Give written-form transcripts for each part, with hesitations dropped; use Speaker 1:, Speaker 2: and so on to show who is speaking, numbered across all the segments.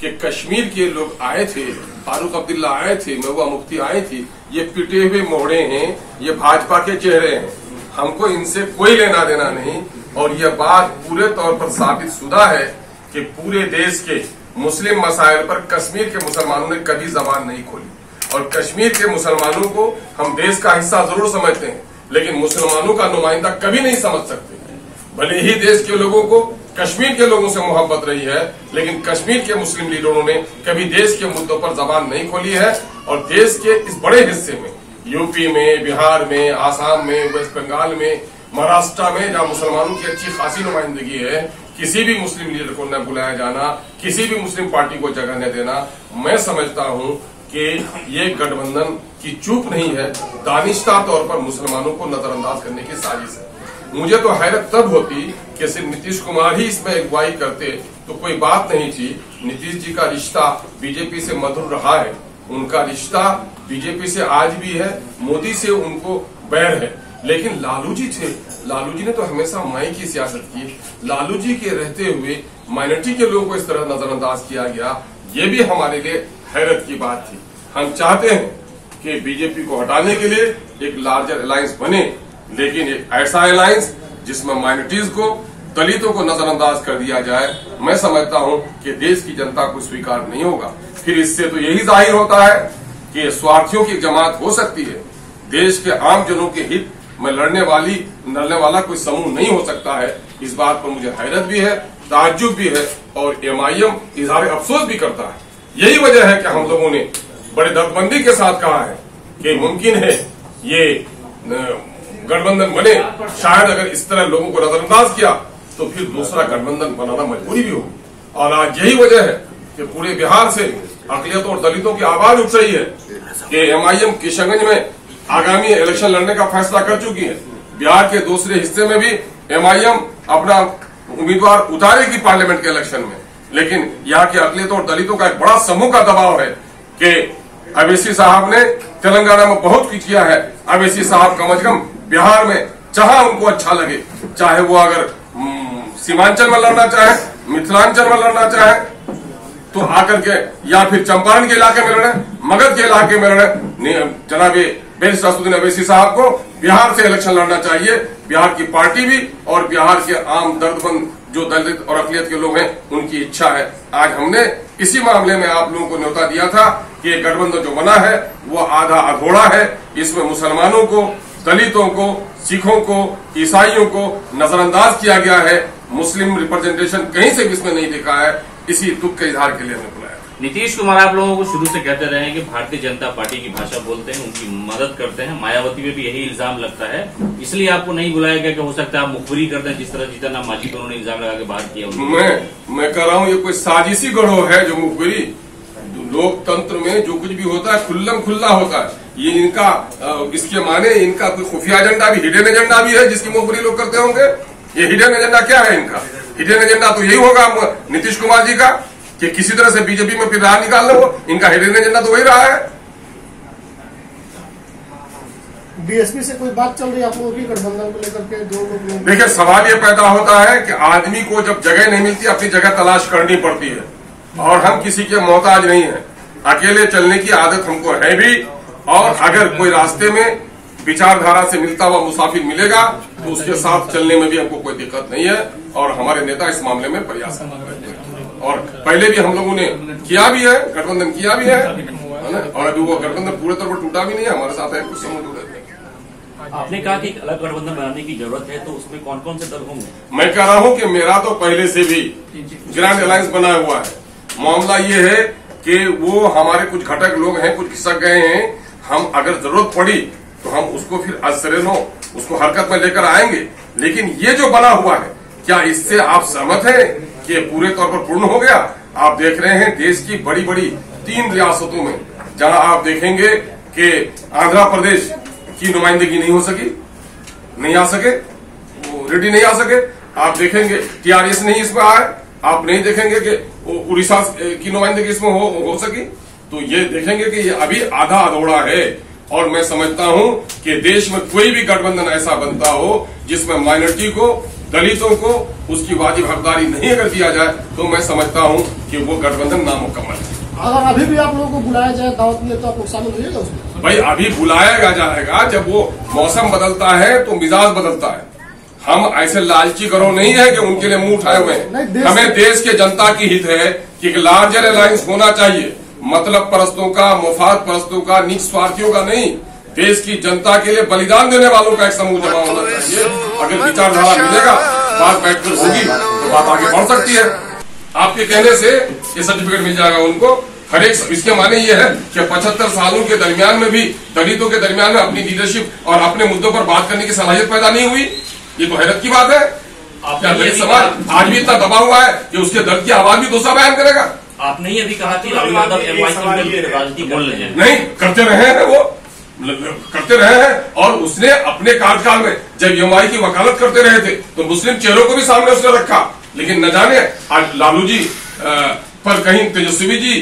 Speaker 1: कि कश्मीर के लोग आए थे, फारूक अब्दुल्ला आए थे, महबूबा मुफ्ती आई थी, ये पिटे हुए मोहड़े हैं, ये भाजपा के चेहरे हैं। हमको इनसे कोई लेना देना नहीं। और यह बात पूरे तौर पर साबित शुदा है कि पूरे देश के मुस्लिम मसाइल पर कश्मीर के मुसलमानों ने कभी जबान नहीं खोली। और कश्मीर के मुसलमानों को हम देश का हिस्सा जरूर समझते हैं, लेकिन मुसलमानों का नुमाइंदा कभी नहीं समझ सकते। भले ही देश के लोगों को कश्मीर के लोगों से मोहब्बत रही है, लेकिन कश्मीर के मुस्लिम लीडरों ने कभी देश के मुद्दों पर जबान नहीं खोली है। और देश के इस बड़े हिस्से में, यूपी में, बिहार में, आसाम में, वेस्ट बंगाल में, महाराष्ट्र में, जहां मुसलमानों की अच्छी खासी नुमाइंदगी है, किसी भी मुस्लिम लीडर को न बुलाया जाना, किसी भी मुस्लिम पार्टी को जगह न देना, मैं समझता हूं कि ये गठबंधन की चूक नहीं है, दानिशता तौर पर मुसलमानों को नजरअंदाज करने की साजिश है। मुझे तो हैरत तब होती कि सिर्फ नीतीश कुमार ही इसमें अगुवाई करते तो कोई बात नहीं थी। नीतीश जी का रिश्ता बीजेपी से मधुर रहा है, उनका रिश्ता बीजेपी से आज भी है, मोदी से उनको बैर है। लेकिन लालू जी थे, लालू जी ने तो हमेशा माई की सियासत की। लालू जी के रहते हुए माइनॉरिटी के लोगों को इस तरह नजरअंदाज किया गया, ये भी हमारे लिए हैरत की बात थी। हम चाहते हैं कि बीजेपी को हटाने के लिए एक लार्जर अलायंस बने, लेकिन एक ऐसा अलायंस जिसमें माइनॉरिटीज को, दलितों को नजरअंदाज कर दिया जाए, मैं समझता हूं कि देश की जनता को स्वीकार नहीं होगा। फिर इससे तो यही जाहिर होता है कि स्वार्थियों की जमात हो सकती है, देश के आम जनों के हित में लड़ने वाला कोई समूह नहीं हो सकता है। इस बात पर मुझे हैरत भी है, ताज्जुब भी है, और एमआईएम इजहार अफसोस भी करता है। यही वजह है कि हम लोगों ने बड़े दर्दमंदी के साथ कहा है कि मुमकिन है ये गठबंधन बने। शायद अगर इस तरह लोगों को नजरअंदाज किया तो फिर दूसरा गठबंधन बनाना मजबूरी भी होगी। और आज यही वजह है कि पूरे बिहार से अकलियतों और दलितों की आवाज उठ रही है कि एमआईएम किशनगंज में आगामी इलेक्शन लड़ने का फैसला कर चुकी है। बिहार के दूसरे हिस्से में भी एमआईएम अपना उम्मीदवार उतारेगी पार्लियामेंट के इलेक्शन में। लेकिन यहाँ के अकलियतों और दलितों का एक बड़ा समूह का दबाव है कि अवैसी साहब ने तेलंगाना में बहुत कुछ किया है। अवैसी साहब कम से कम बिहार में जहां उनको अच्छा लगे, चाहे वो अगर सीमांचल में लड़ना चाहे, मिथिलांचल में लड़ना चाहे, तो आकर के, या फिर चंपारण के इलाके में लड़े, मगध के इलाके में लड़े, जनाबे बैरिस्टर असदुद्दीन अवैसी साहब को बिहार से इलेक्शन लड़ना चाहिए। बिहार की पार्टी भी और बिहार के आम दर्दमंद जो दलित और अकलियत के लोग हैं, उनकी इच्छा है। आज हमने इसी मामले में आप लोगों को न्योता दिया था कि ये गठबंधन जो बना है वो आधा अधूरा है। इसमें मुसलमानों को, दलितों को, सिखों को, ईसाइयों को नजरअंदाज किया गया है। मुस्लिम रिप्रेजेंटेशन कहीं से भी इसमें नहीं देखा है। इसी दुख के इजहार के लिए हमें बुलाया।
Speaker 2: नीतीश कुमार आप लोगों को शुरू से कहते रहे हैं कि भारतीय जनता पार्टी की भाषा बोलते हैं, उनकी मदद करते हैं। मायावती पे भी यही इल्जाम लगता है, इसलिए आपको नहीं बुलाया गया कि हो सकता है आप मुखबिरी कर दें, जिस तरह जीतन राम मांझी पर उन्होंने इल्जाम लगा के बात किया।
Speaker 1: मैं कह रहा हूँ ये कोई साजिशी गढ़ो है जो मुखबिरी। लोकतंत्र में जो कुछ भी होता है खुल्लम खुल्ला होता है। ये इनका इसके माने इनका कोई खुफिया एजेंडा भी, हिडन एजेंडा भी है जिसकी मुखबिरी लोग करते होंगे। ये हिडन एजेंडा क्या है इनका? हिडन एजेंडा तो यही होगा नीतीश कुमार जी का कि किसी तरह से बीजेपी में फिर राह निकाल लो। इनका हिडन एजेंडा तो वही रहा है।
Speaker 3: बीएसपी से कोई बात चल रही है आप लोगों की गठबंधन को लेकर के? दो लोग,
Speaker 1: देखिए, सवाल ये पैदा होता है कि आदमी को जब जगह नहीं मिलती, अपनी जगह तलाश करनी पड़ती है। और हम किसी के मोहताज नहीं है। अकेले चलने की आदत हमको है भी। और अगर कोई रास्ते में विचारधारा से मिलता हुआ मुसाफिर मिलेगा तो उसके साथ चलने में भी हमको कोई दिक्कत नहीं है। और हमारे नेता इस मामले में प्रयास कर रहे हैं, और पहले भी हम लोगों ने किया भी है, गठबंधन किया भी है। और अभी वो गठबंधन पूरे तौर पर टूटा भी नहीं है। हमारे साथ है कुछ समूह जुड़े।
Speaker 2: आपने कहा कि अलग गठबंधन बनाने की जरूरत है, तो उसमें कौन कौन से दल होंगे?
Speaker 1: मैं कह रहा हूं कि मेरा तो पहले से भी ग्रैंड अलायंस बना हुआ है। मामला ये है कि वो हमारे कुछ घटक लोग हैं, कुछ खिसक गए हैं। हम अगर जरूरत पड़ी तो हम उसको फिर असरेनो उसको हरकत में लेकर आएंगे। लेकिन ये जो बना हुआ है, क्या इससे आप सहमत हैं कि पूरे तौर पर पूर्ण हो गया? आप देख रहे हैं देश की बड़ी बड़ी 3 रियासतों में जहां आप देखेंगे कि आंध्र प्रदेश की नुमाइंदगी नहीं हो सकी, नहीं आ सके, वो रेड्डी नहीं आ सके। आप देखेंगे टीआरएस नहीं इसमें आए। आप नहीं देखेंगे कि उड़ीसा की नुमाइंदगी इसमें हो सकी। तो ये देखेंगे कि ये अभी आधा अधूरा है। और मैं समझता हूं कि देश में कोई भी गठबंधन ऐसा बनता हो जिसमें माइनॉरिटी को, दलितों को उसकी वाजिब हकदारी नहीं अगर दिया जाए तो मैं समझता हूं कि वो गठबंधन नामुकम्मल है।
Speaker 3: अगर अभी भी आप लोगों को बुलाया जाए दावत में तो आप लोग शामिल होइएगा उसमें?
Speaker 1: भाई अभी बुलाया जाएगा, जब वो मौसम बदलता है तो मिजाज बदलता है। हम ऐसे लालची करो नहीं है कि उनके लिए मुंह उठाए हुए हैं। हमें देश के जनता की हित है कि एक लार्जर अलायंस होना चाहिए, मतलब परस्तों का, मुफाद परस्तों का, निज स्वार्थियों का नहीं, देश की जनता के लिए बलिदान देने वालों का एक समूह जमा होना चाहिए। अगर विचारधारा मिलेगा, बात बैठकर होगी तो बात आगे बढ़ सकती है। आपके कहने से ये सर्टिफिकेट मिल जाएगा उनको। हर एक इसके माने ये है कि 75 सालों के दरमियान में भी दलितों के दरमियान में अपनी लीडरशिप और अपने मुद्दों पर बात करने की सलाहियत पैदा नहीं हुई। ये तो हैरत की बात है। क्या दलित समाज आज भी इतना दबा हुआ है कि उसके दर्द की आवाज भी दूसरा बयान करेगा?
Speaker 2: आपने ये भी कहा कि राहुल यादव एमवाई की राजनीति बोल रहे हैं।
Speaker 1: नहीं करते रहे हैं, वो करते रहे हैं। और उसने अपने कार्यकाल में जब एमवाई की वकालत करते रहे थे तो मुस्लिम चेहरों को भी सामने उसने रखा। लेकिन न जाने आज लालू जी पर कहीं तेजस्वी जी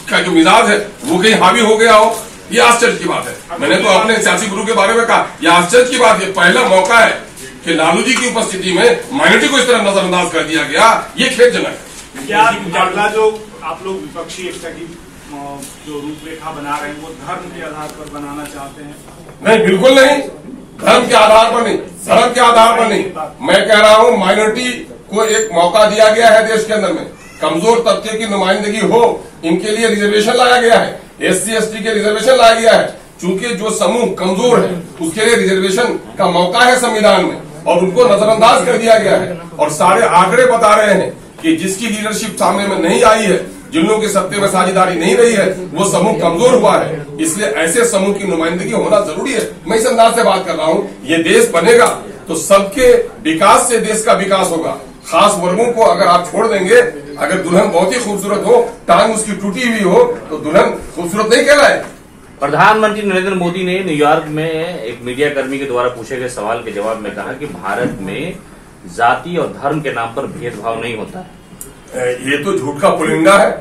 Speaker 1: का जो मिजाज है वो कहीं हावी हो गया हो, ये आश्चर्य की बात है। मैंने तो अपने सियासी गुरु के बारे में कहा, यह आश्चर्य की बात है। पहला मौका है कि लालू जी की उपस्थिति में माइनॉरिटी को इस तरह नजरअंदाज कर दिया गया, ये खेदजनक है।
Speaker 4: क्या अगला जो आप लोग विपक्षी एकता की जो रूपरेखा बना रहे हैं वो धर्म के आधार पर बनाना चाहते हैं?
Speaker 1: नहीं, बिल्कुल नहीं, धर्म के आधार पर नहीं, धर्म के आधार पर नहीं। मैं कह रहा हूं माइनॉरिटी को एक मौका दिया गया है देश के अंदर में, कमजोर तबके की नुमाइंदगी हो, इनके लिए रिजर्वेशन लाया गया है, SC ST के रिजर्वेशन लाया गया है। चूंकि जो समूह कमजोर है उसके लिए रिजर्वेशन का मौका है संविधान में और उनको नजरअंदाज कर दिया गया है। और सारे आंकड़े बता रहे हैं कि जिसकी लीडरशिप सामने में नहीं आई है, जिन लोगों की सत्ते में साझेदारी नहीं रही है, वो समूह कमजोर हुआ है। इसलिए ऐसे समूह की नुमाइंदगी होना जरूरी है। मैं इस अंदाज से बात कर रहा हूँ, ये देश बनेगा तो सबके विकास से देश का विकास होगा। खास वर्गों को अगर आप छोड़ देंगे, अगर दुल्हन बहुत ही खूबसूरत हो, टांग उसकी टूटी हुई हो, तो दुल्हन खूबसूरत नहीं कहलाए।
Speaker 2: प्रधानमंत्री नरेंद्र मोदी ने न्यूयॉर्क में एक मीडिया कर्मी के द्वारा पूछे गए सवाल के जवाब में कहा कि भारत में जाति और धर्म के नाम पर भेदभाव नहीं होता है।
Speaker 1: ये तो झूठ का पुलिंदा है।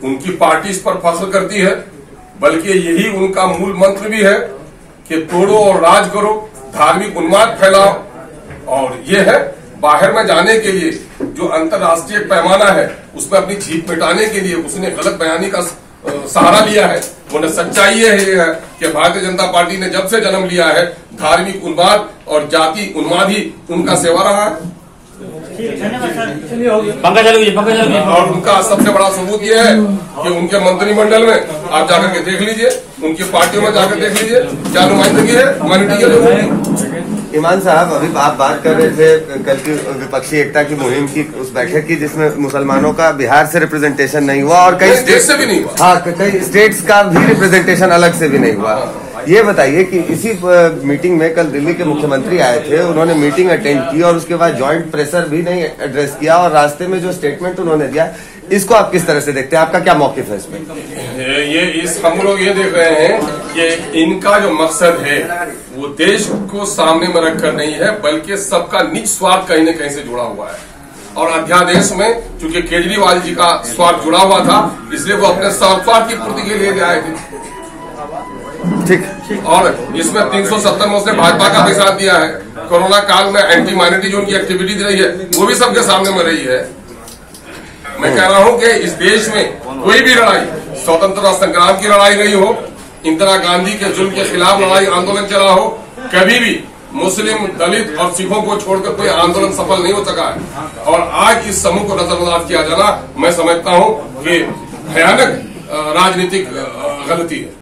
Speaker 1: उनकी पार्टी इस पर फख्र करती है, बल्कि यही उनका मूल मंत्र भी है कि तोड़ो और राज करो, धार्मिक उन्माद फैलाओ। और ये है बाहर में जाने के लिए जो अंतर्राष्ट्रीय पैमाना है उसमें अपनी जीत मिटाने के लिए उसने गलत बयानी का सहारा लिया है। वो सच्चाई ये है कि भारतीय जनता पार्टी ने जब से जन्म लिया है धार्मिक उन्माद और जाति उन्माद ही उनका सेवा रहा है।
Speaker 2: पंकज
Speaker 1: और उनका सबसे बड़ा सबूत ये है कि उनके मंत्रिमंडल में आप जाकर के देख लीजिए, उनकी पार्टियों में जाकर देख लीजिए क्या नुमाइंदगी है माइनॉरिटी के लोगों की।
Speaker 5: ईमान साहब, अभी आप बात कर रहे थे कल की विपक्षी एकता की मुहिम की उस बैठक की जिसमें मुसलमानों का बिहार से रिप्रेजेंटेशन नहीं हुआ और कई स्टेट
Speaker 1: से भी नहीं हुआ।
Speaker 5: हाँ, कई स्टेट्स का भी रिप्रेजेंटेशन अलग से भी नहीं हुआ। ये बताइए कि इसी मीटिंग में कल दिल्ली के मुख्यमंत्री आए थे, उन्होंने मीटिंग अटेंड की और उसके बाद जॉइंट प्रेशर भी नहीं एड्रेस किया और रास्ते में जो स्टेटमेंट उन्होंने दिया, इसको आप किस तरह से देखते हैं? आपका क्या मौकिफ है इसमें?
Speaker 1: हम लोग ये देख रहे हैं कि इनका जो मकसद है वो देश को सामने में रखकर नहीं है, बल्कि सबका निज स्वार्थ कहीं न कहीं से जुड़ा हुआ है। और अध्यादेश में चूंकि केजरीवाल जी का स्वार्थ जुड़ा हुआ था, इसलिए वो अपने स्वार्थ की पूर्ति के लिए आए थे। ठीक। और इसमें 370 में उसने भाजपा का भी साथ दिया है। कोरोना काल में एंटी माइनॉरिटी जो उनकी एक्टिविटी रही है वो भी सबके सामने में रही है। मैं कह रहा हूं कि इस देश में कोई भी लड़ाई, स्वतंत्रता संग्राम की लड़ाई रही हो, इंदिरा गांधी के जुल्म के खिलाफ लड़ाई आंदोलन चला हो, कभी भी मुस्लिम, दलित और सिखों को छोड़कर कोई आंदोलन सफल नहीं हो सका है। और आज इस समूह को नजरअंदाज किया जाना मैं समझता हूं कि भयानक राजनीतिक गलती है।